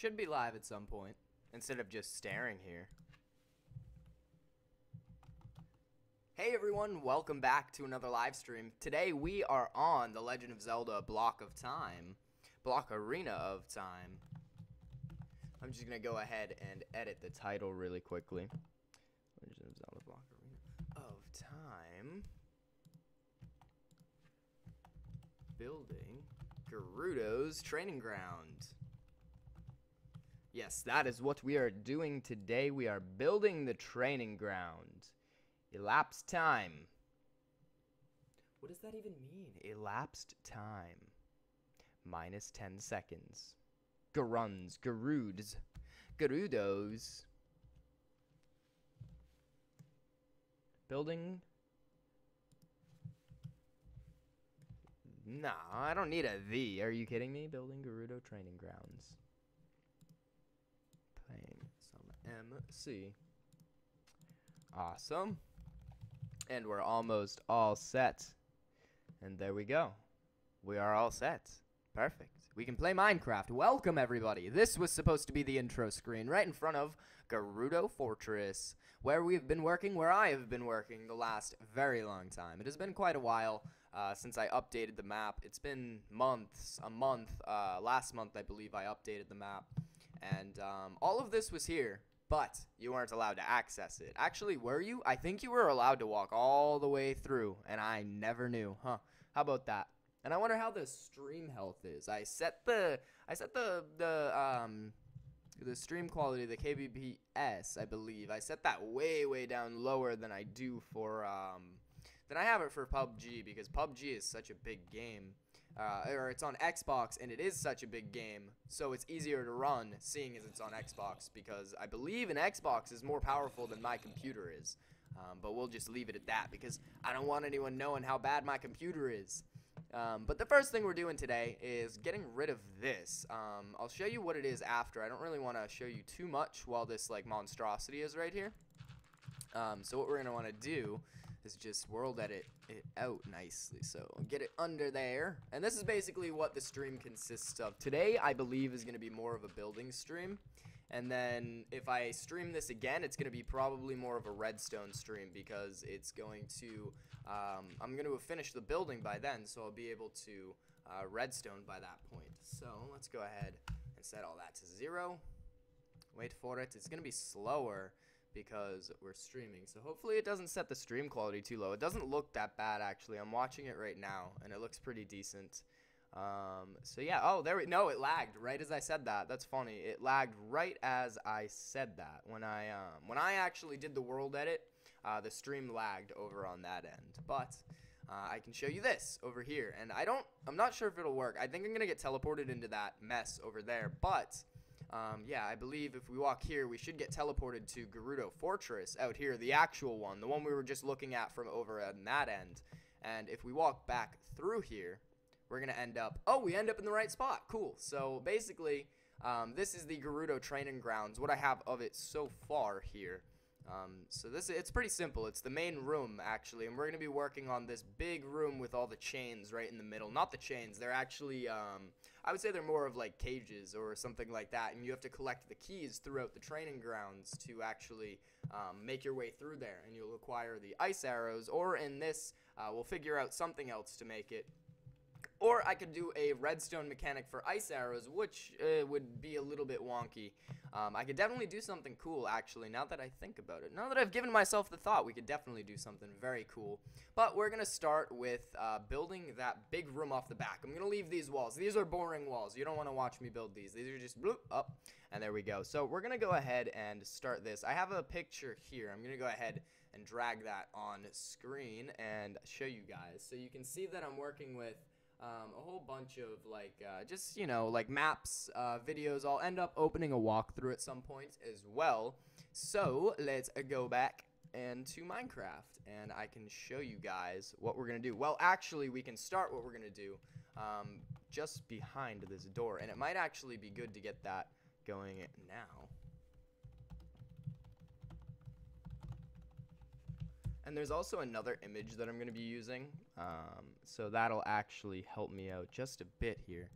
Should be live at some point, instead of just staring here. Hey everyone, welcome back to another live stream. Today we are on The Legend of Zelda Blockarina of Time. I'm just going to go ahead and edit the title really quickly. Legend of Zelda Blockarina of Time. Building Gerudo's training ground. Yes, that is what we are doing today. We are building the training ground. Elapsed time. What does that even mean? Elapsed time. Minus 10 seconds. Gerudos. Building. Nah, I don't need a the. Are you kidding me? Building Gerudo training grounds. Playing some MC. Awesome. And we're almost all set. And there we go. We are all set. Perfect. We can play Minecraft. Welcome, everybody. This was supposed to be the intro screen right in front of Gerudo Fortress, where I have been working the last very long time. It has been quite a while since I updated the map. It's been months, a month. Last month, I believe, I updated the map. And all of this was here. But you weren't allowed to access it. Actually, were you? I think you were allowed to walk all the way through, and I never knew. Huh? How about that? And I wonder how the stream health is. I set the stream quality, the kbps, I believe. I set that way down lower than I do for than I have it for PUBG, because PUBG is such a big game. Or it's on Xbox, and it is such a big game, so it's easier to run, seeing as it's on Xbox, because I believe an Xbox is more powerful than my computer is. But we'll just leave it at that, because I don't want anyone knowing how bad my computer is. But the first thing we're doing today is getting rid of this. I'll show you what it is after. I don't really want to show you too much while this like monstrosity is right here. So what we're going to want to do is just world edit it out nicely. So get it under there. And this is basically what the stream consists of. Today, I believe, is going to be more of a building stream. And then if I stream this again, it's going to be probably more of a redstone stream, because it's going to, I'm going to have finished the building by then, so I'll be able to redstone by that point. So let's go ahead and set all that to 0. Wait for it. It's going to be slower because we're streaming, so hopefully it doesn't set the stream quality too low. It doesn't look that bad, actually. I'm watching it right now, and it looks pretty decent. So yeah, oh, no, it lagged right as I said that. That's funny. It lagged right as I said that. When I actually did the world edit, the stream lagged over on that end. But I can show you this over here, and I'm not sure if it'll work. I think I'm gonna get teleported into that mess over there, but yeah, I believe if we walk here, we should get teleported to Gerudo Fortress out here, the actual one, the one we were just looking at from over on that end. And if we walk back through here, we're going to end up, oh, we end up in the right spot. Cool. So basically, this is the Gerudo training grounds, what I have of it so far here. So it's pretty simple. It's the main room, actually, and we're going to be working on this big room with all the chains right in the middle. Not the chains. They're actually, I would say they're more of like cages or something like that, and you have to collect the keys throughout the training grounds to actually make your way through there, and you'll acquire the ice arrows, or in this, we'll figure out something else to make it. Or I could do a redstone mechanic for ice arrows, which would be a little bit wonky. I could definitely do something cool, actually, now that I think about it. Now that I've given myself the thought, we could definitely do something very cool. But we're going to start with building that big room off the back. I'm going to leave these walls. These are boring walls. You don't want to watch me build these. These are just bloop, up, and there we go. So we're going to go ahead and start this. I have a picture here. I'm going to go ahead and drag that on screen and show you guys. So you can see that I'm working with a whole bunch of like just, you know, like maps, videos. I'll end up opening a walkthrough at some point as well. So let's go back into Minecraft, and I can show you guys what we're gonna do. Well, actually, we can start what we're gonna do just behind this door, and it might actually be good to get that going now. And there's also another image that I'm going to be using, so that'll actually help me out just a bit here.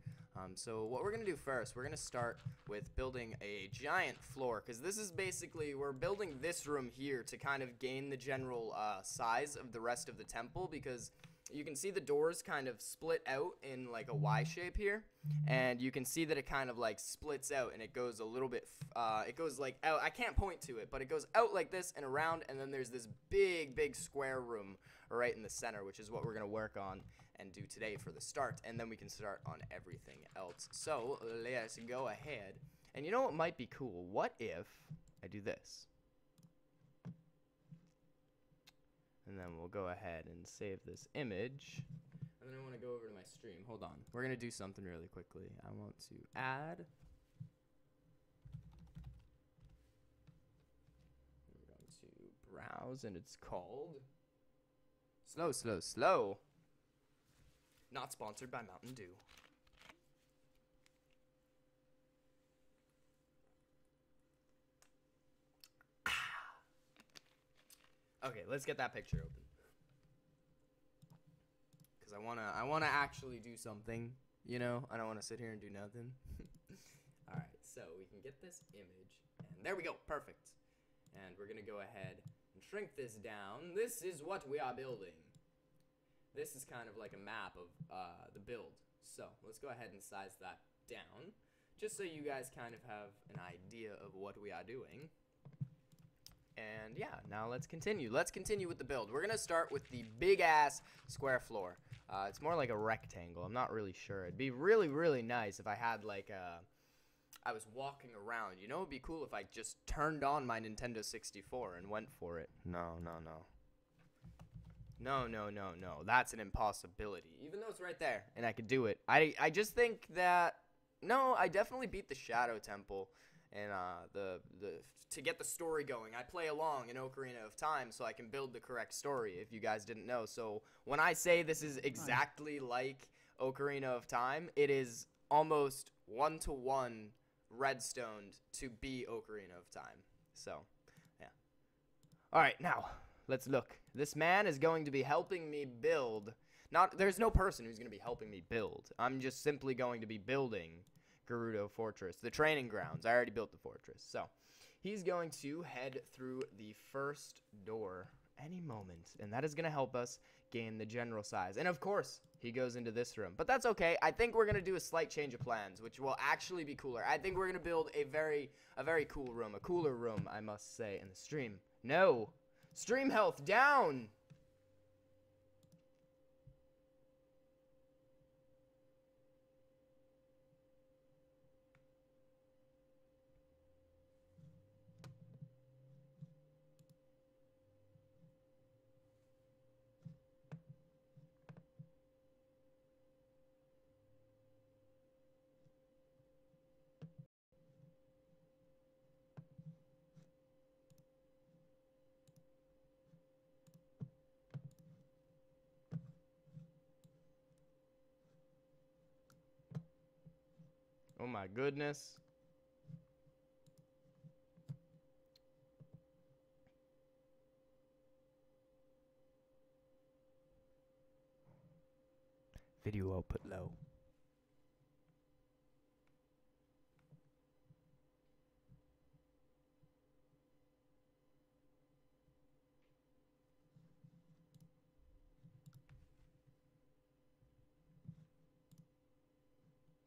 So what we're going to do first, we're going to start with building a giant floor, because this is basically, we're building this room here to kind of gain the general size of the rest of the temple, because you can see the doors kind of split out in like a Y shape here, and you can see that it kind of like splits out, and it goes a little bit, it goes like out, I can't point to it, but it goes out like this and around, and then there's this big square room right in the center, which is what we're going to work on and do today for the start, and then we can start on everything else. So let's go ahead, and you know what might be cool? What if I do this? And then we'll go ahead and save this image, and then I want to go over to my stream. Hold on, we're gonna do something really quickly. I want to add, we're going to browse, and it's called Slow. Not sponsored by Mountain Dew. Okay, let's get that picture open. Cause I wanna actually do something, you know? I don't wanna sit here and do nothing. Alright, so we can get this image, and there we go, perfect. And we're gonna go ahead and shrink this down. This is what we are building. This is kind of like a map of the build. So let's go ahead and size that down, just so you guys kind of have an idea of what we are doing. And yeah, now let's continue. Let's continue with the build. We're gonna start with the big ass square floor. It's more like a rectangle. I'm not really sure. It'd be really nice if I had like I was walking around. You know, it'd be cool if I just turned on my Nintendo 64 and went for it. No. That's an impossibility. Even though it's right there and I could do it. I just think that, no, I definitely beat the Shadow Temple and to get the story going. I play along in Ocarina of Time so I can build the correct story, if you guys didn't know. So when I say this is exactly like Ocarina of Time, it is almost 1-to-1 redstoned to be Ocarina of Time. So, yeah. Alright, now let's look. This man is going to be helping me build. There's no person who's going to be helping me build. I'm just simply going to be building Gerudo Fortress, the training grounds. I already built the fortress. So, he's going to head through the first door any moment, and that is going to help us gain the general size. And of course, he goes into this room. But that's okay. I think we're going to do a slight change of plans, which will actually be cooler. I think we're going to build a very cool room, a cooler room, I must say, in the stream. No. Stream health down! Oh my goodness. Video output low.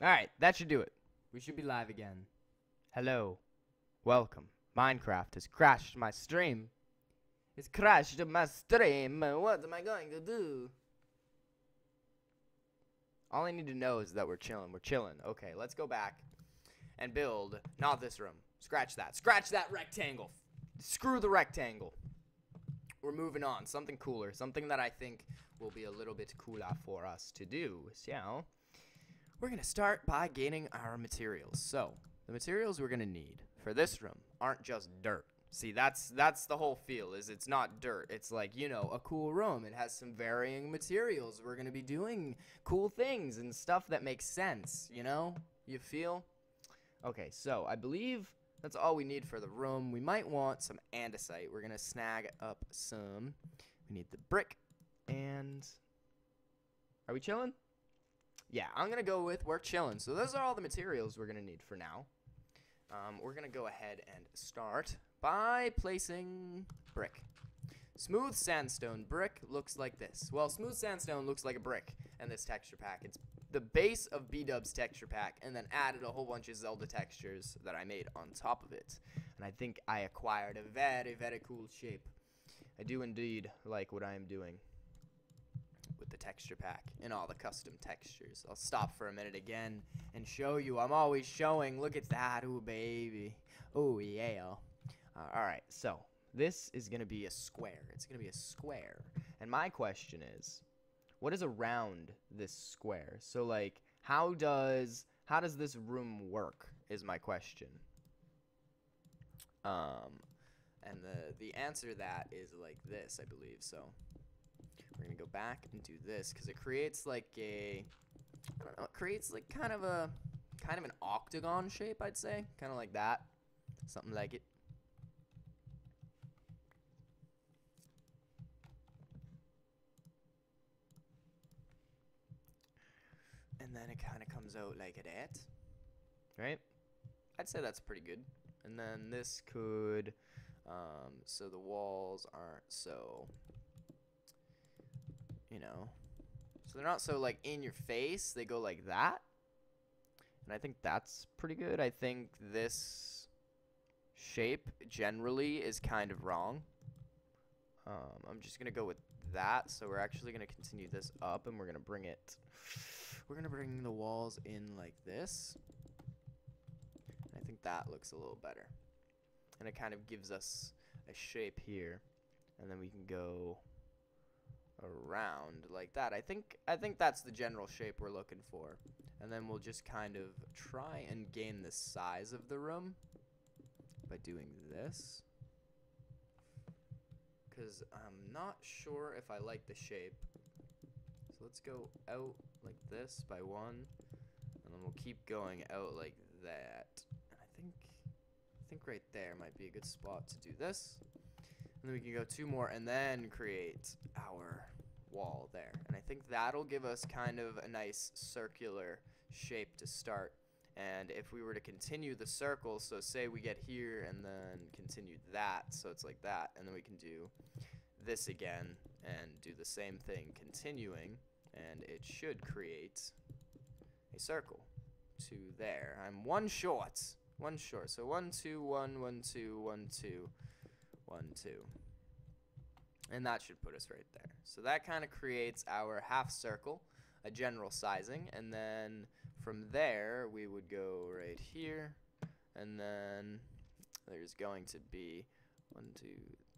Alright, that should do it. We should be live again. Hello. Welcome. Minecraft has crashed my stream. It's crashed my stream. What am I going to do? All I need to know is that we're chilling. We're chilling. Okay, let's go back and build. Not this room. Scratch that. Scratch that rectangle. Screw the rectangle. We're moving on. Something cooler. Something that I think will be a little bit cooler for us to do. So, we're going to start by gaining our materials. So, the materials we're going to need for this room aren't just dirt. See, that's the whole feel, is it's not dirt. It's like, you know, a cool room. It has some varying materials. We're going to be doing cool things and stuff that makes sense, you know? You feel? Okay, so I believe that's all we need for the room. We might want some andesite. We're going to snag up some. We need the brick and... Are we chilling? yeah, I'm gonna go with we're chilling. So those are all the materials we're gonna need for now. We're gonna go ahead and start by placing brick. Smooth sandstone brick looks like this. Well, smooth sandstone looks like a brick in this texture pack. It's the base of B-Dub's texture pack, and then added a whole bunch of Zelda textures that I made on top of it. And I think I acquired a very, very cool shape. I do indeed like what I am doing with the texture pack and all the custom textures. I'll stop for a minute again and show you. I'm always showing. Look at that. Ooh, baby. Oh, yeah. Alright, so this is going to be a square. It's going to be a square. And my question is, what is around this square? So, like, how does this room work is my question. And the answer to that is like this, I believe. So we're going to go back and do this because it creates like a, I don't know, it creates like kind of an octagon shape, I'd say. Kind of like that. Something like it. And then it kind of comes out like that, right? I'd say that's pretty good. And then this could, so the walls aren't so, you know, so they're not so like in your face. They go like that. And I think that's pretty good. I think this shape generally is kind of wrong. I'm just going to go with that. So we're actually going to continue this up, and we're going to bring it. We're going to bring the walls in like this. I think that looks a little better. And it kind of gives us a shape here. And then we can go around like that. I think that's the general shape we're looking for. And then we'll just kind of try and gain the size of the room by doing this. Because I'm not sure if I like the shape. So let's go out like this by one, and then we'll keep going out like that. And I think right there might be a good spot to do this. And then we can go two more and then create our wall there. And I think that'll give us kind of a nice circular shape to start. And if we were to continue the circle, so say we get here and then continue that, so it's like that, and then we can do this again and do the same thing continuing, and it should create a circle to there. I'm one short, so 1 2 1 1 2 1 2 1 2, and that should put us right there. So that kind of creates our half circle, a general sizing, and then from there we would go right here, and then there's going to be 1 2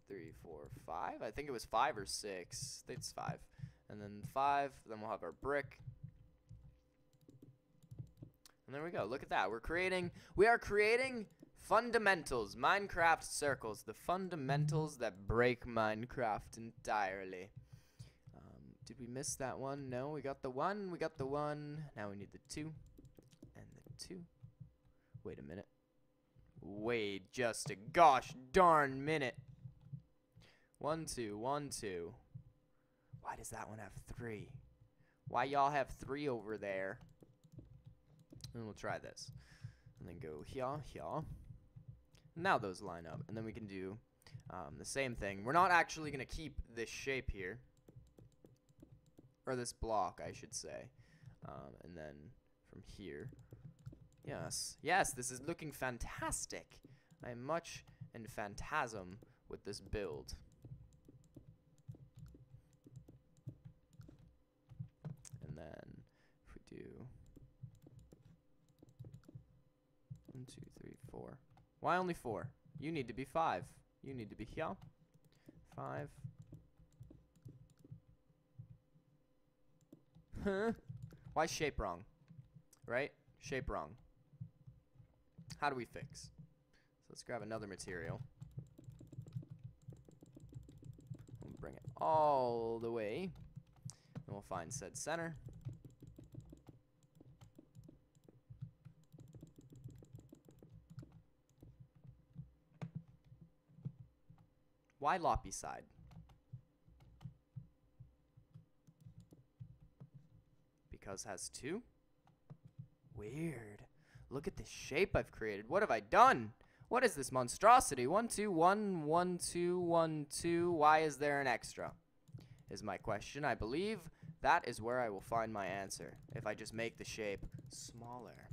3 4 5. I think it was 5 or 6. I think it's 5. And then 5. Then we'll have our brick. And there we go. Look at that. We are creating fundamentals. Minecraft circles. The fundamentals that break Minecraft entirely. Did we miss that one? No, we got the 1. We got the 1. Now we need the 2. And the 2. Wait a minute. Wait just a gosh darn minute. 1 2 1 2. Why does that one have 3? Why y'all have 3 over there? And we'll try this. And then go here, here. Now those line up. And then we can do the same thing. We're not actually going to keep this shape here. Or this block, I should say. And then from here. Yes. Yes, this is looking fantastic. I am much in phantasm with this build. And then if we do 1 2 3 4. Why only 4? You need to be 5. You need to be here. 5. Huh? Why shape wrong? Right? Shape wrong. How do we fix? So let's grab another material. We'll bring it all the way. And we'll find said center. Why loppy side? because it has 2. Weird. Look at the shape I've created. What have I done? What is this monstrosity? 1, 2, 1, 1, 2, 1, 2. Why is there an extra? Is my question. I believe that is where I will find my answer. If I just make the shape smaller.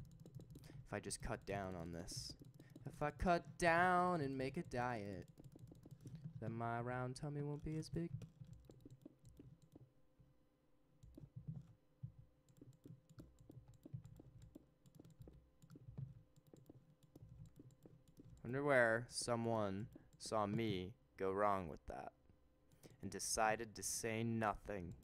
If I just cut down on this. If I cut down and make a diet, then my round tummy won't be as big. Wonder where someone saw me go wrong with that and decided to say nothing.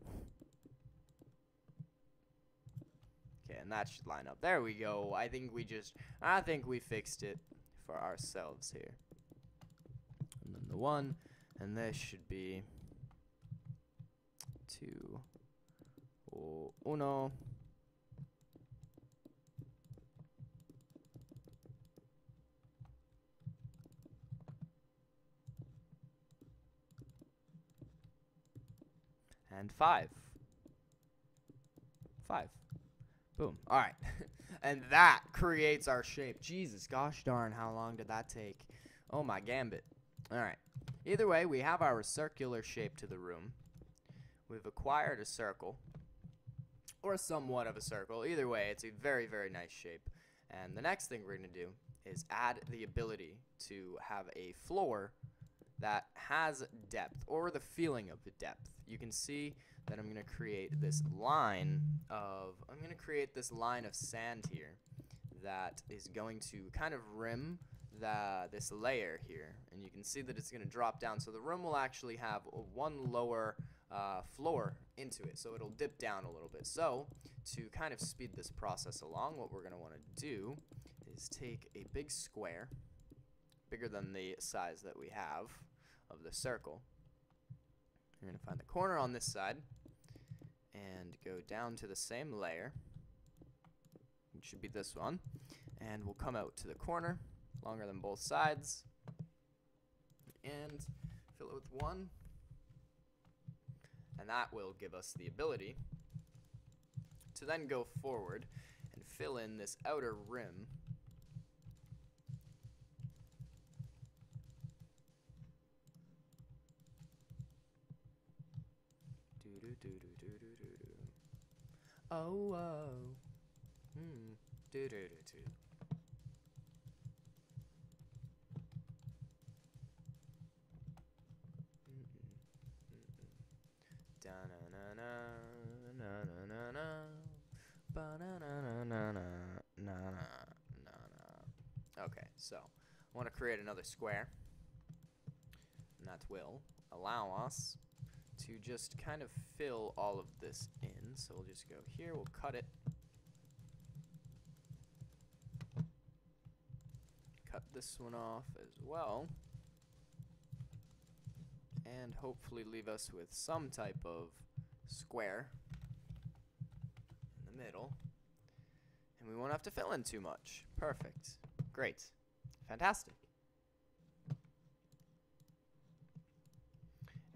Okay, and that should line up. There we go. I think we fixed it for ourselves here. And then the 1, and this should be 2. Uno. And 5. 5. Boom. All right. And that creates our shape. Jesus, gosh darn, how long did that take? Oh, my gambit. All right. Either way, we have our circular shape to the room. We've acquired a circle, or somewhat of a circle. Either way, it's a very, very nice shape. And the next thing we're going to do is add the ability to have a floor that has depth, or the feeling of the depth. You can see that I'm going to create this line of sand here that is going to kind of rim this layer here, and you can see that it's going to drop down, so the room will actually have one lower floor into it, so it'll dip down a little bit. So to kind of speed this process along, what we're going to want to do is take a big square, bigger than the size that we have of the circle. You're going to find the corner on this side and go down to the same layer, which should be this one, and we'll come out to the corner, longer than both sides, and fill it with 1, and that will give us the ability to then go forward and fill in this outer rim . Oh, oh. Do do do do. Da na na na na na na na. Ba na na na na na na na. Okay, so I want to create another square, and that will allow us to just kind of fill all of this in. So we'll just go here, we'll cut it, cut this one off as well, and hopefully leave us with some type of square in the middle, and we won't have to fill in too much. Perfect. Great. Fantastic.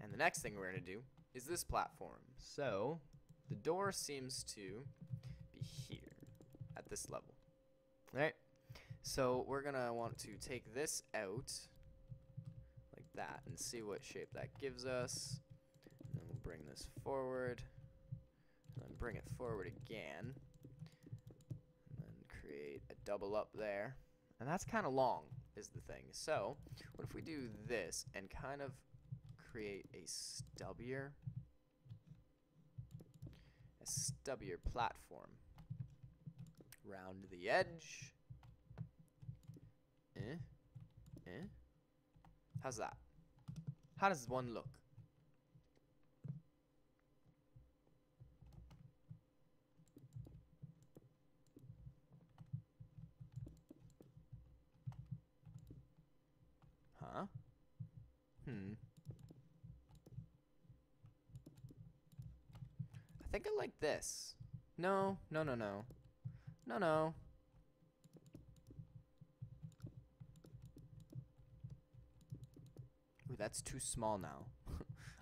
And the next thing we're going to do is this platform. So the door seems to be here at this level. All right. So we're going to want to take this out like that and see what shape that gives us. And then we'll bring this forward. And then bring it forward again. And then create a double up there. And that's kind of long is the thing. So what if we do this and kind of create a stubbier platform round the edge. How's that? How does one look? Huh? I think I like this. No. Ooh, that's too small now.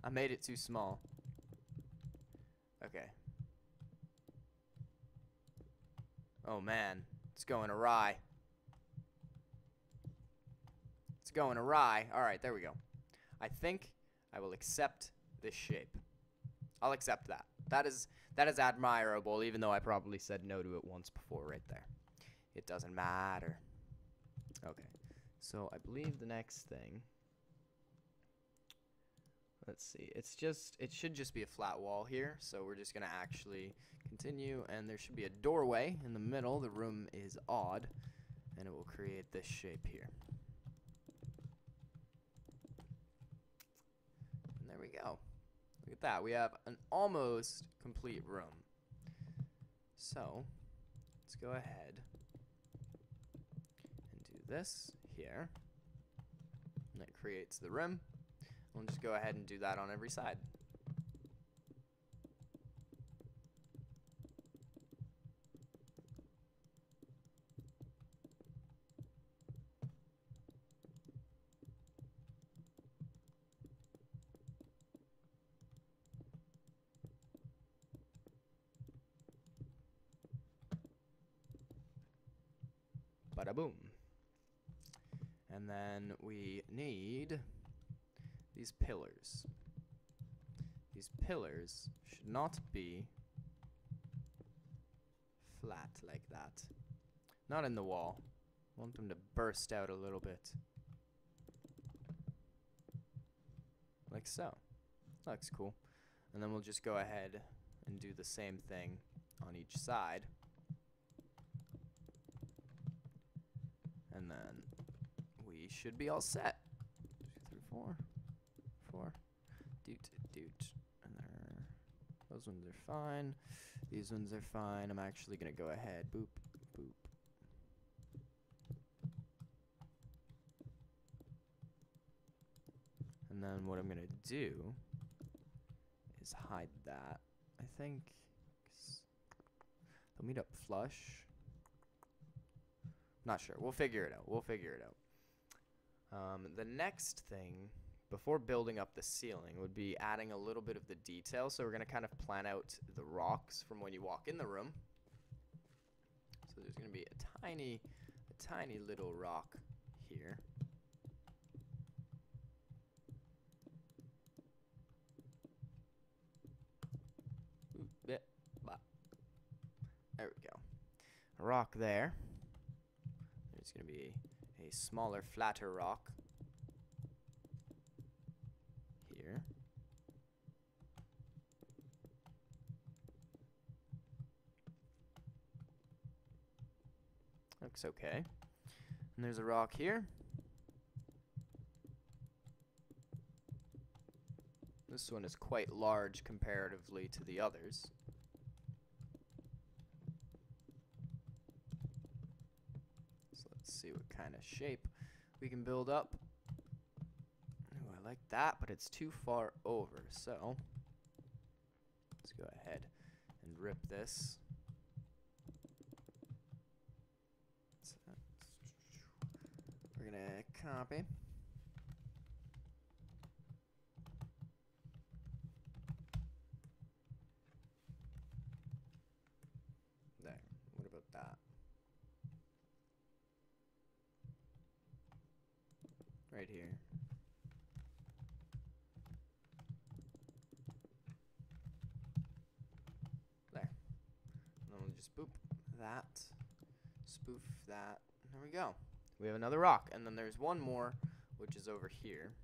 I made it too small. Okay. Oh man, it's going awry. It's going awry. Alright, there we go. I think I will accept this shape. I'll accept that. That is admirable, even though I probably said no to it once before right there. It doesn't matter. Okay, so I believe the next thing, let's see, it should just be a flat wall here, so we're just gonna actually continue, and there should be a doorway in the middle. The room is odd, and it will create this shape here. And there we go. Look at that, we have an almost complete room. So, let's go ahead and do this here. And that creates the rim. We'll just go ahead and do that on every side. Bada boom. And then we need these pillars. These pillars should not be flat like that. Not in the wall. I want them to burst out a little bit. Like so. Looks cool. And then we'll just go ahead and do the same thing on each side. And then we should be all set. 2, 3, 4. Doot. And those ones are fine. These ones are fine. I'm actually gonna go ahead. Boop, boop. And then what I'm gonna do is hide that. I think 'cause they'll meet up flush. Not sure. We'll figure it out. The next thing, before building up the ceiling, would be adding a little bit of the detail. So we're going to kind of plan out the rocks from when you walk in the room. So there's going to be a tiny little rock here. There we go. A rock there. There's going to be a smaller, flatter rock here. Looks okay. And there's a rock here. This one is quite large comparatively to the others. See what kind of shape we can build up. Ooh, I like that, but it's too far over, so let's go ahead and rip this. So we're gonna copy. There. What about that? Right here. There. And then we'll just boop that, spoof that. There we go. We have another rock. And then there's one more, which is over here.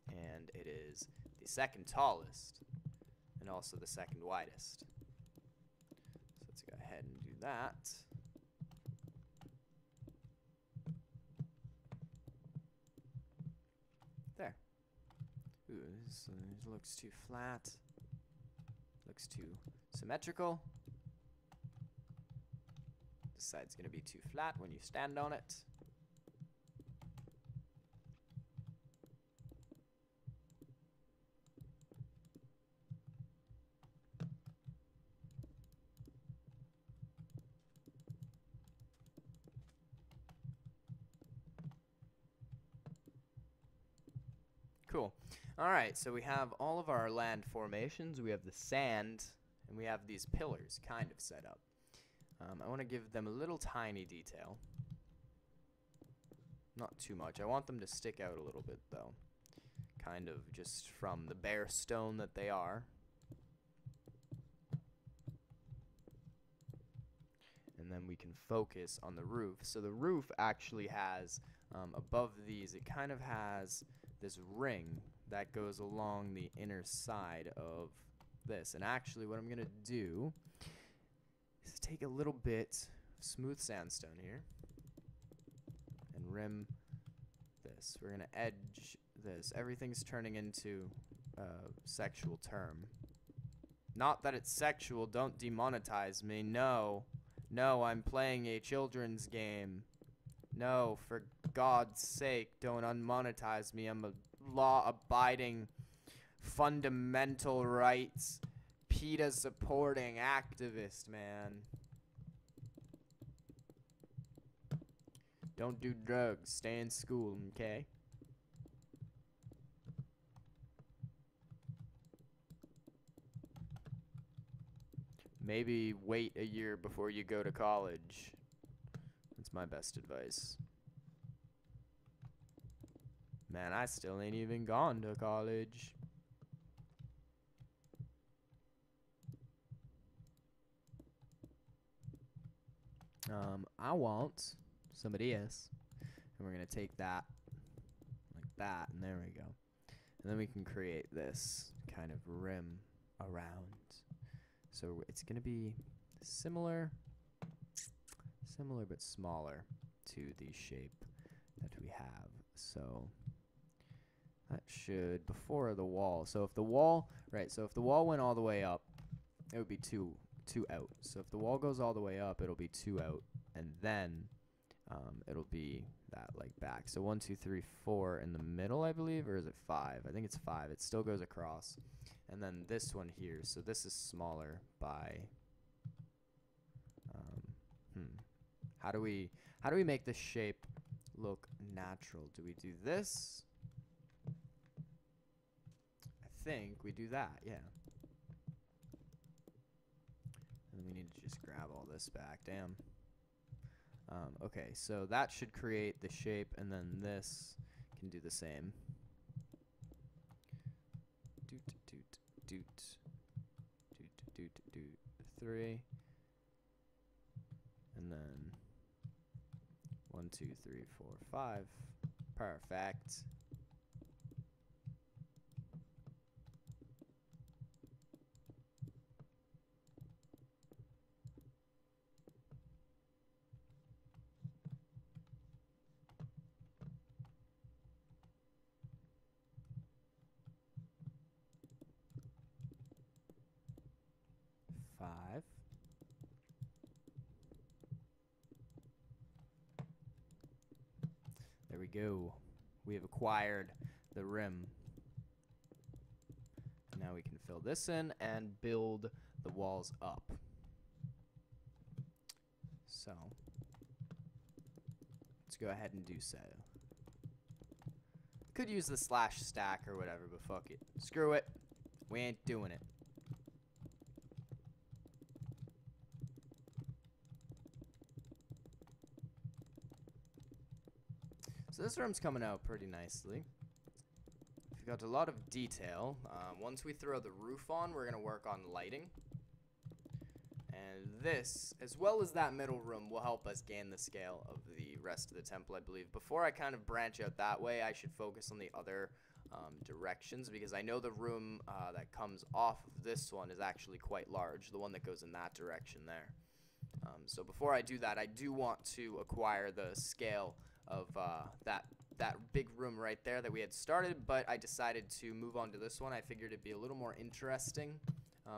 And it is the second tallest and also the second widest. So let's go ahead and do that. There. Ooh, this looks too flat. Looks too symmetrical. This side's going to be too flat when you stand on it. Cool. Alright, so we have all of our land formations, we have the sand, and we have these pillars kind of set up. I want to give them a little tiny detail. Not too much. I want them to stick out a little bit, though. Kind of just from the bare stone that they are. And then we can focus on the roof. So the roof actually has, above these, it kind of has this ring that goes along the inner side of this. And actually what I'm going to do is take a little bit of smooth sandstone here and rim this. We're going to edge this. Everything's turning into a sexual term. Not that it's sexual. Don't demonetize me. No. No, I'm playing a children's game. No, for God's sake, don't unmonetize me. I'm a law-abiding, fundamental rights, PETA-supporting activist, man. Don't do drugs. Stay in school, okay? Maybe wait a year before you go to college. That's my best advice. Man, I still ain't even gone to college. I want somebody else. And we're going to take that like that, and there we go. And then we can create this kind of rim around. So it's going to be similar but smaller to the shape that we have. So that should, before the wall. So if the wall, right, so if the wall went all the way up, it would be two out. So if the wall goes all the way up, it'll be 2 out, and then it'll be that like back. So 1, 2, 3, 4 in the middle, I believe, or is it 5? I think it's 5. It still goes across. And then this one here, so this is smaller by, how do we make this shape look natural? Do we do this? I think we do that, yeah. And we need to just grab all this back, damn. Okay, so that should create the shape, and then this can do the same. Doot, 3, and then 1, 2, 3, 4, 5. Perfect. There we go. We have acquired the rim. Now we can fill this in and build the walls up. So let's go ahead and do so. Could use the slash stack or whatever, but fuck it. Screw it. We ain't doing it. So this room's coming out pretty nicely. We've got a lot of detail. Once we throw the roof on, we're going to work on lighting. And this, as well as that middle room, will help us gain the scale of the rest of the temple, I believe. Before I kind of branch out that way, I should focus on the other directions, because I know the room that comes off of this one is actually quite large, the one that goes in that direction there. So before I do that, I do want to acquire the scale of that big room right there that we had started, but I decided to move on to this one. I figured it'd be a little more interesting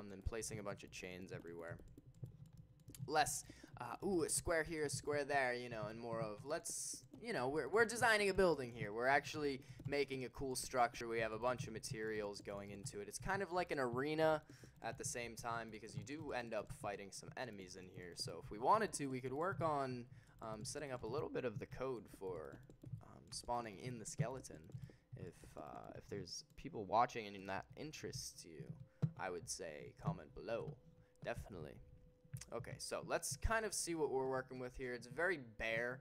than placing a bunch of chains everywhere. Less, ooh, a square here, a square there, you know, and more of, let's, you know, we're designing a building here. We're actually making a cool structure. We have a bunch of materials going into it. It's kind of like an arena at the same time, because you do end up fighting some enemies in here. So if we wanted to, we could work on setting up a little bit of the code for spawning in the skeleton. If there's people watching and that interests you, I would say comment below. Definitely. Okay, so let's kind of see what we're working with here. It's very bare.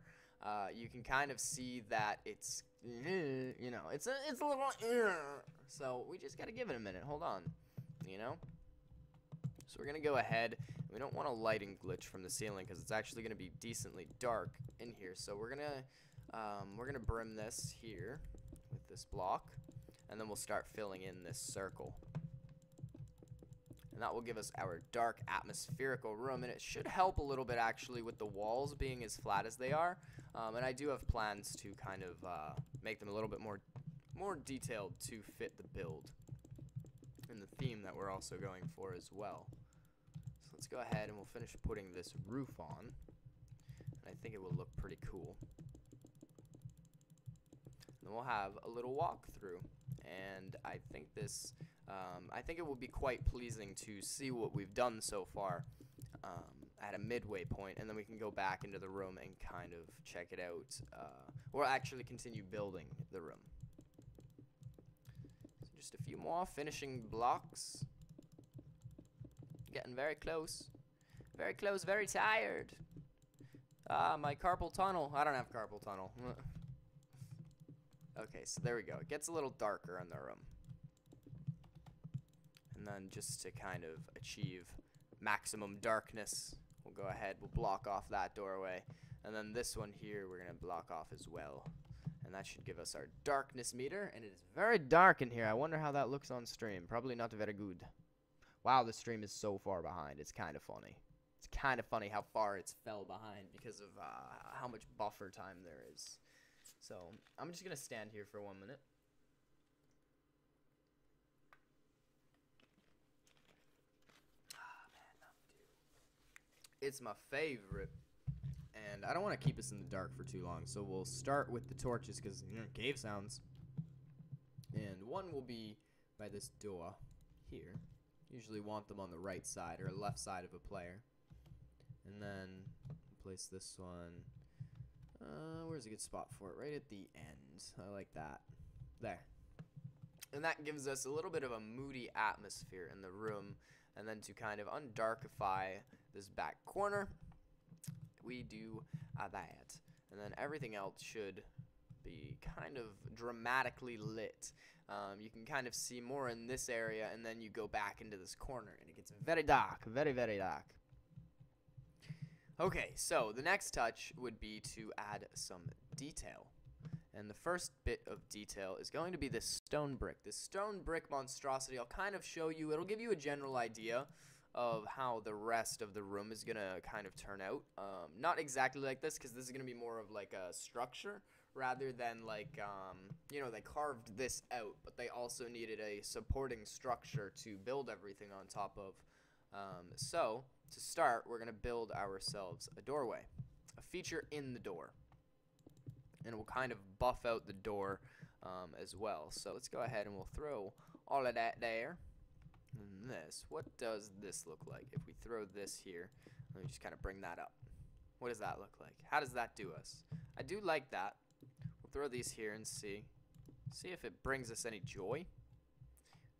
You can kind of see that it's, you know, it's a little, so we just gotta give it a minute. Hold on, you know. So we're gonna go ahead. We don't want a lighting glitch from the ceiling because it's actually gonna be decently dark in here. So we're gonna brim this here with this block, and then we'll start filling in this circle. And that will give us our dark atmospherical room, and it should help a little bit actually with the walls being as flat as they are. And I do have plans to kind of make them a little bit more detailed to fit the build and the theme that we're also going for as well. So let's go ahead and we'll finish putting this roof on, and I think it will look pretty cool. And then we'll have a little walkthrough, and I think this. I think it will be quite pleasing to see what we've done so far at a midway point, and then we can go back into the room and kind of check it out, or actually continue building the room. So just a few more finishing blocks. Getting very close. Very close, very tired. My carpal tunnel. I don't have carpal tunnel. Okay, so there we go. It gets a little darker in the room. And then just to kind of achieve maximum darkness, we'll go ahead, we'll block off that doorway. And then this one here, we're going to block off as well. And that should give us our darkness meter. And it is very dark in here. I wonder how that looks on stream. Probably not very good. Wow, the stream is so far behind. It's kind of funny. It's kind of funny how far it's fell behind because of how much buffer time there is. So I'm just going to stand here for 1 minute. It's my favorite, and I don't want to keep us in the dark for too long, so we'll start with the torches because, you know, cave sounds. And one will be by this door here. Usually want them on the right side or left side of a player. And then place this one. Where's a good spot for it? Right at the end. I like that. There. And that gives us a little bit of a moody atmosphere in the room. And then to kind of undarkify this back corner, we do that. And then everything else should be kind of dramatically lit. You can kind of see more in this area, and then you go back into this corner, and it gets very dark, very, very dark. Okay, so the next touch would be to add some detail. And the first bit of detail is going to be this stone brick. This stone brick monstrosity, I'll kind of show you. It'll give you a general idea of how the rest of the room is going to kind of turn out. Not exactly like this, because this is going to be more of like a structure rather than like, you know, they carved this out, but they also needed a supporting structure to build everything on top of. So, to start, we're going to build ourselves a doorway, a feature in the door. And we'll kind of buff out the door as well. So let's go ahead and we'll throw all of that there. And this, what does this look like? If we throw this here, let me just kind of bring that up. What does that look like? How does that do us? I do like that. We'll throw these here and see if it brings us any joy.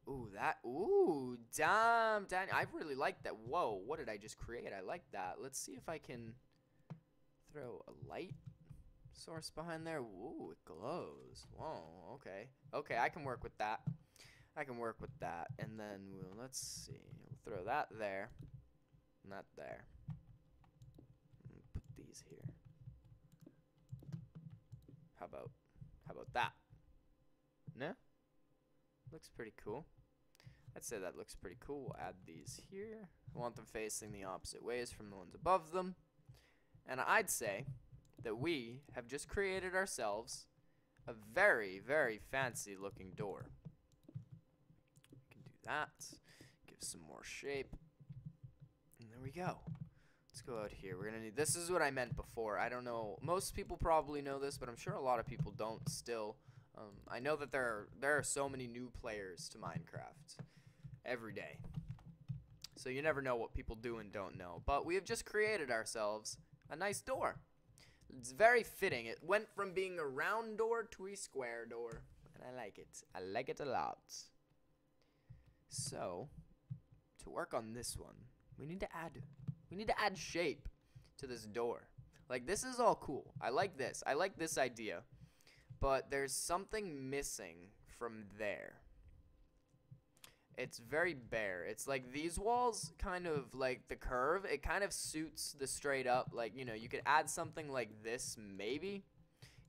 Ooh, damn, I really like that. Whoa, what did I just create? I like that. Let's see if I can throw a light source behind there. Ooh, it glows. Whoa, okay. Okay, I can work with that. I can work with that. And then let's see. We'll throw that there. And that there. And put these here. How about that? No? Looks pretty cool. I'd say that looks pretty cool. We'll add these here. I want them facing the opposite ways from the ones above them. And I'd say that we have just created ourselves a very, very fancy looking door. We can do that, give some more shape, and there we go. Let's go out here. We're gonna need, this is what I meant before. I don't know, most people probably know this, but I'm sure a lot of people don't still. I know that there are so many new players to Minecraft every day. So you never know what people do and don't know. But we have just created ourselves a nice door. It's very fitting. It went from being a round door to a square door. And I like it. I like it a lot. So, to work on this one, we need to add We need to add shape to this door. Like, this is all cool. I like this. I like this idea. But there's something missing from there. It's very bare. It's like these walls kind of like the curve. It kind of suits the straight up. Like, you know, you could add something like this maybe,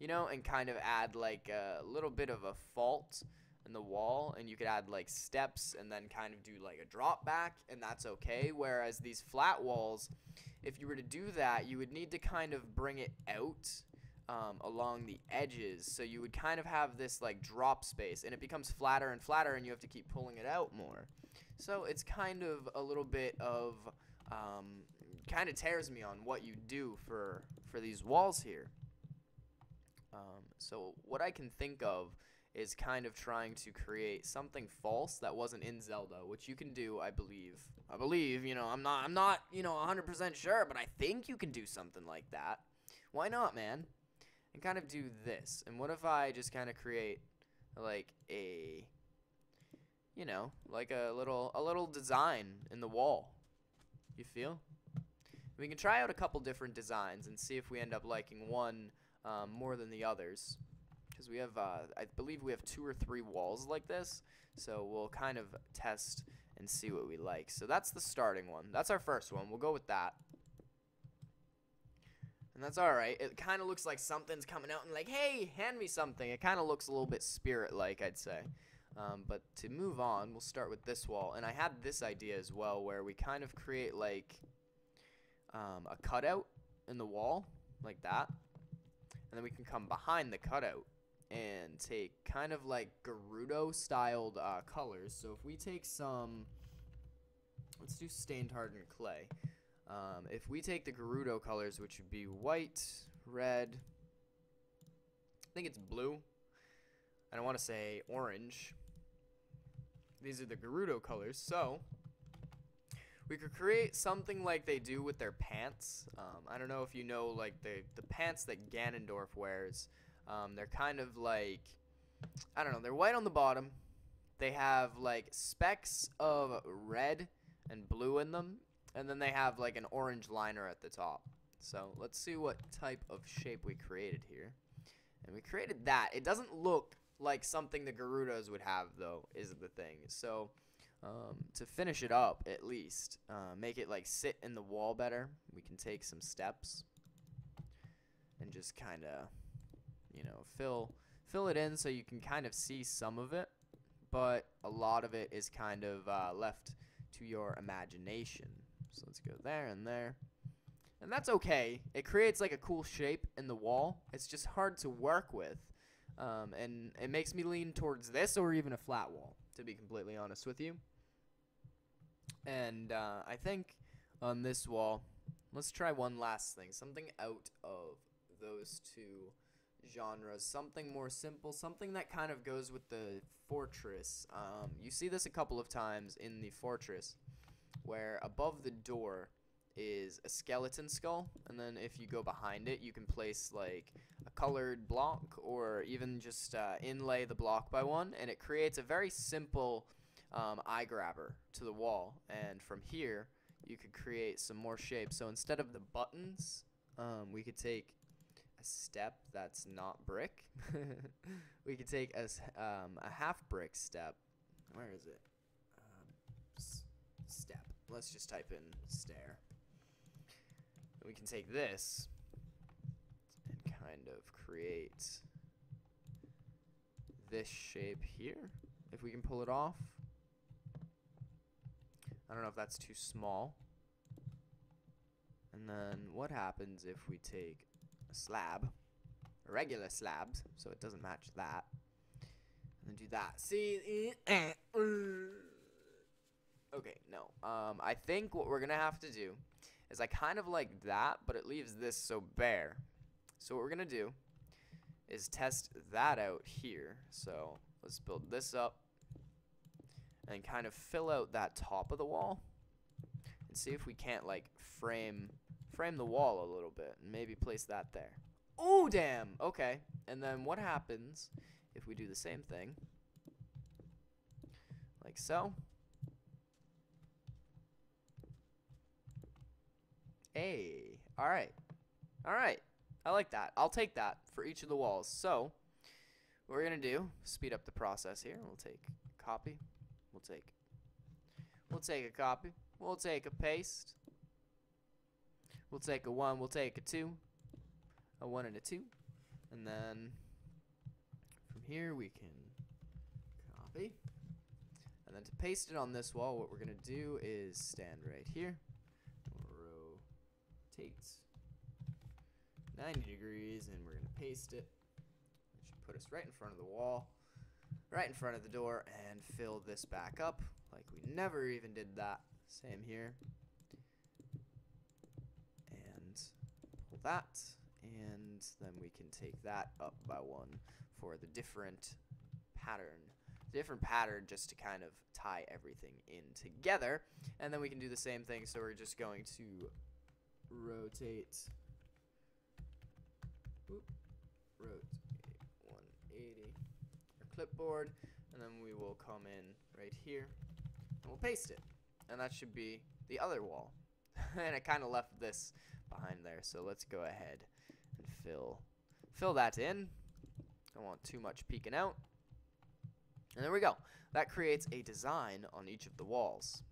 you know, and kind of add like a little bit of a fault in the wall. And you could add like steps and then kind of do like a drop back. And that's okay. Whereas these flat walls, if you were to do that, you would need to kind of bring it out along the edges, so you would kind of have this like drop space, and it becomes flatter and flatter, and you have to keep pulling it out more. So it's kind of a little bit of kind of tears me on what you do for these walls here. So what I can think of is kind of trying to create something false that wasn't in Zelda, which you can do, I believe. You know, I'm not, you know, 100% sure, but I think you can do something like that. Why not, man? And kind of do this. And what if I just kind of create like a, you know, like a little design in the wall? You feel? We can try out a couple different designs and see if we end up liking one more than the others. Because we have, I believe we have 2 or 3 walls like this. So we'll kind of test and see what we like. So that's the starting one. That's our first one. We'll go with that. And that's alright. It kind of looks like something's coming out and like, hey, hand me something. It kind of looks a little bit spirit-like, I'd say. But to move on, we'll start with this wall. And I had this idea as well, where we kind of create like a cutout in the wall, like that. And then we can come behind the cutout and take kind of like Gerudo-styled colors. So if we take some, let's do stained hardened clay. If we take the Gerudo colors, which would be white, red, I think it's blue, and I want to say orange. These are the Gerudo colors, so we could create something like they do with their pants. I don't know if you know, like the pants that Ganondorf wears. They're kind of like, I don't know, they're white on the bottom. They have like specks of red and blue in them. And then they have like an orange liner at the top. So let's see what type of shape we created here. And we created that. It doesn't look like something the Gerudos would have, though, is the thing. So to finish it up, at least, make it like sit in the wall better, we can take some steps and just kind of, you know, fill it in so you can kind of see some of it. But a lot of it is kind of left to your imagination. So let's go there and there. And that's okay. It creates like a cool shape in the wall. It's just hard to work with. And it makes me lean towards this or even a flat wall, to be completely honest with you. And I think on this wall, let's try one last thing. Something out of those two genres. Something more simple. Something that kind of goes with the fortress. You see this a couple of times in the fortress, where above the door is a skeleton skull, and then if you go behind it, you can place like a colored block or even just inlay the block by one, and it creates a very simple eye grabber to the wall. And from here, you could create some more shapes. So instead of the buttons, we could take a step that's not brick. We could take a half brick step. Where is it? Step. Let's just type in stair. And we can take this and kind of create this shape here, if we can pull it off. I don't know if that's too small. And then what happens if we take a slab, a regular slab, so it doesn't match that, and then do that. See? Okay, no. I think what we're going to have to do is I kind of like that, but it leaves this so bare. So what we're going to do is test that out here. So let's build this up and kind of fill out that top of the wall and see if we can't like frame the wall a little bit and maybe place that there. Oh, damn. Okay. And then what happens if we do the same thing like so? Okay. All right. All right. I like that. I'll take that for each of the walls. So, what we're going to do, speed up the process here. We'll take a copy. We'll take a copy. We'll take a paste. We'll take a 1. We'll take a 2. A 1 and a 2. And then from here we can copy. And then to paste it on this wall, what we're going to do is stand right here. Rotate 90 degrees, and we're going to paste it. It should put us right in front of the wall, right in front of the door, and fill this back up like we never even did that. Same here. And pull that, and then we can take that up by 1 for the different pattern just to kind of tie everything in together. And then we can do the same thing, so we're just going to rotate 180 our clipboard, and then we will come in right here and we'll paste it, and that should be the other wall. And I kind of left this behind there, so let's go ahead and fill that in. Don't want too much peeking out. And there we go. That creates a design on each of the walls.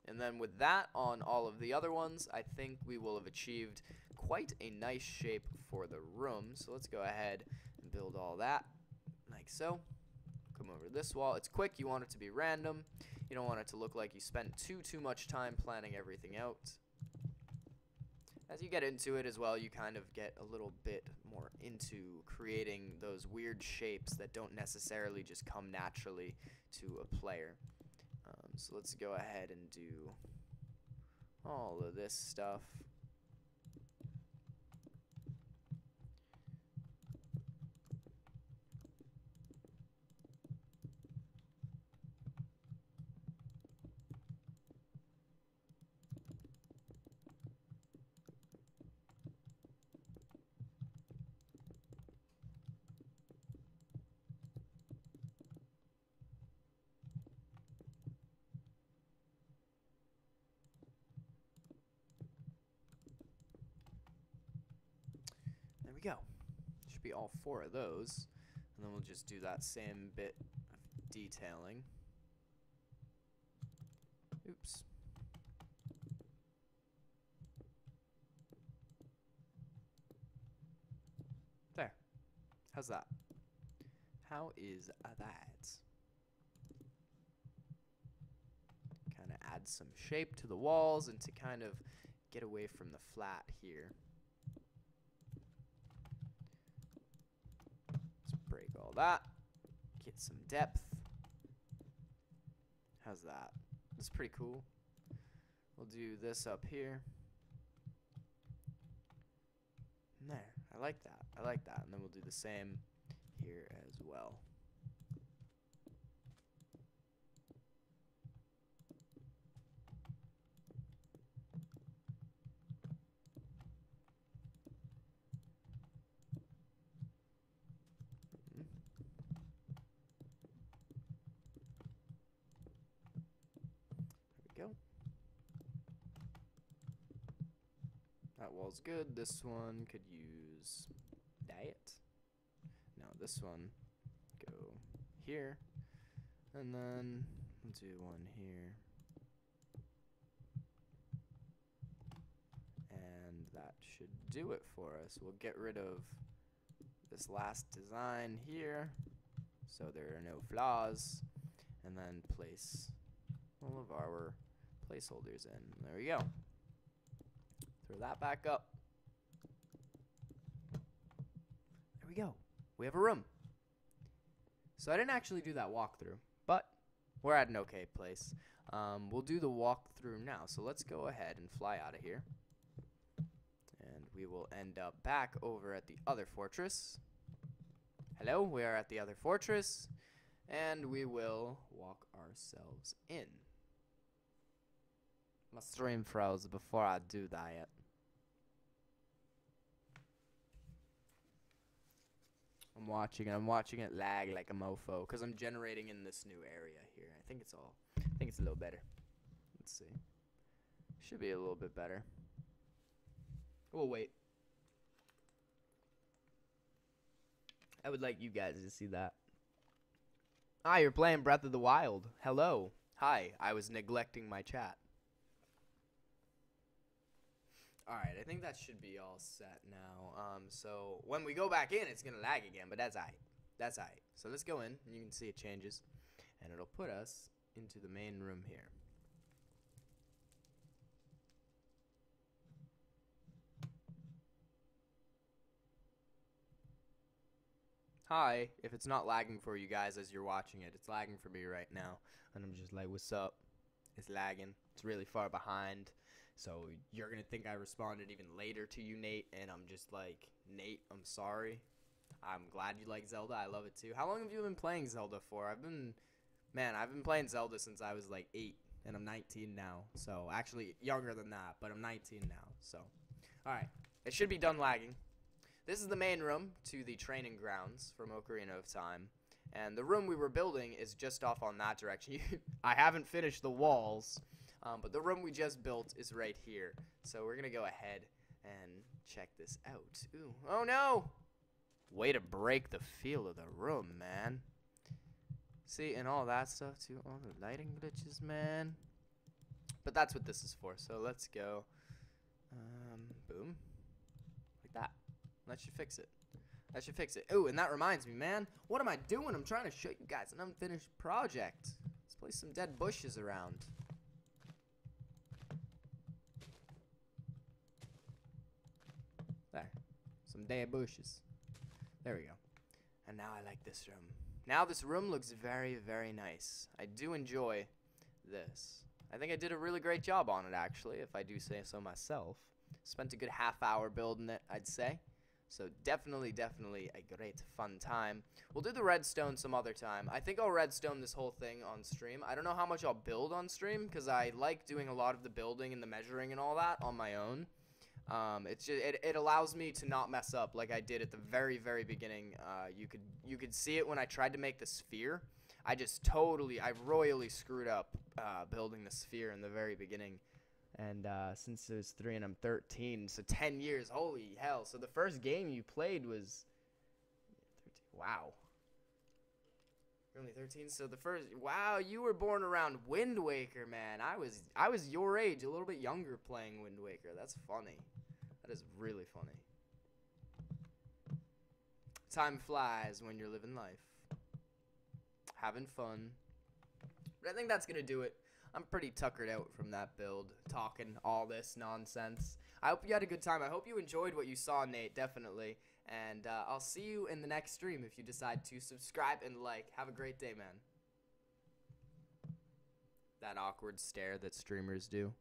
And then with that on all of the other ones, I think we will have achieved quite a nice shape for the room. So let's go ahead and build all that like so. Come over this wall. It's quick. You want it to be random. You don't want it to look like you spent too much time planning everything out. As you get into it as well, you kind of get a little bit more into creating those weird shapes that don't necessarily just come naturally to a player. So let's go ahead and do all of this stuff. There we go. Should be all 4 of those. And then we'll just do that same bit of detailing. Oops. There. How's that? How is that? Kind of add some shape to the walls and to kind of get away from the flat here. Break all that, get some depth. How's that? That's pretty cool. We'll do this up here. And there, I like that. I like that. And then we'll do the same here as well. Go. That wall's good. This one could use diet. No, this one go here. And then we'll do one here. And that should do it for us. We'll get rid of this last design here so there are no flaws. And then place all of our placeholders in. There we go. Throw that back up. There we go. We have a room. So I didn't actually do that walkthrough, but we're at an okay place. We'll do the walkthrough now. So let's go ahead and fly out of here. And we will end up back over at the other fortress. Hello, we are at the other fortress. And we will walk ourselves in. My stream froze before I do that. I'm watching it lag like a mofo because I'm generating in this new area here. I think it's a little better. Let's see. Should be a little bit better. We'll wait. I would like you guys to see that. Ah, you're playing Breath of the Wild. Hello. Hi, I was neglecting my chat. Alright, I think that should be all set now. So when we go back in, it's going to lag again, but that's alright. That's alright. So let's go in, and you can see it changes. And it'll put us into the main room here. Hi, if it's not lagging for you guys as you're watching it, it's lagging for me right now. And I'm just like, what's up? It's lagging. It's really far behind. So you're going to think I responded even later to you, Nate, and I'm just like, Nate, I'm sorry. I'm glad you like Zelda. I love it too. How long have you been playing Zelda for? I've been playing Zelda since I was like 8, and I'm 19 now. So actually younger than that, but I'm 19 now. So, all right. It should be done lagging. This is the main room to the training grounds from Ocarina of Time. And the room we were building is just off on that direction. I haven't finished the walls, but the room we just built is right here. So we're going to go ahead and check this out. Ooh. Oh, no! Way to break the feel of the room, man. See, and all that stuff, too. All the lighting glitches, man. But that's what this is for. So let's go. Boom. Like that. That should fix it. That should fix it. Ooh, and that reminds me, man. What am I doing? I'm trying to show you guys an unfinished project. Let's place some dead bushes around. There. Some dead bushes. There we go. And now I like this room. Now this room looks very, very nice. I do enjoy this. I think I did a really great job on it, actually, if I do say so myself. Spent a good half-hour building it, I'd say. So definitely a great fun time. We'll do the redstone some other time. I think I'll redstone this whole thing on stream. I don't know how much I'll build on stream because I like doing a lot of the building and the measuring and all that on my own. It allows me to not mess up like I did at the very, very beginning. You could see it when I tried to make the sphere. I royally screwed up building the sphere in the very beginning. And since it was 3 and I'm 13, so 10 years, holy hell. So the first game you played was 13. Wow. You're only 13, so the first, wow, you were born around Wind Waker, man. I was your age, a little bit younger playing Wind Waker. That's funny. That is really funny. Time flies when you're living life. Having fun. But I think that's going to do it. I'm pretty tuckered out from that build, talking all this nonsense. I hope you had a good time. I hope you enjoyed what you saw, Nate, definitely. And I'll see you in the next stream if you decide to subscribe and like. Have a great day, man. That awkward stare that streamers do.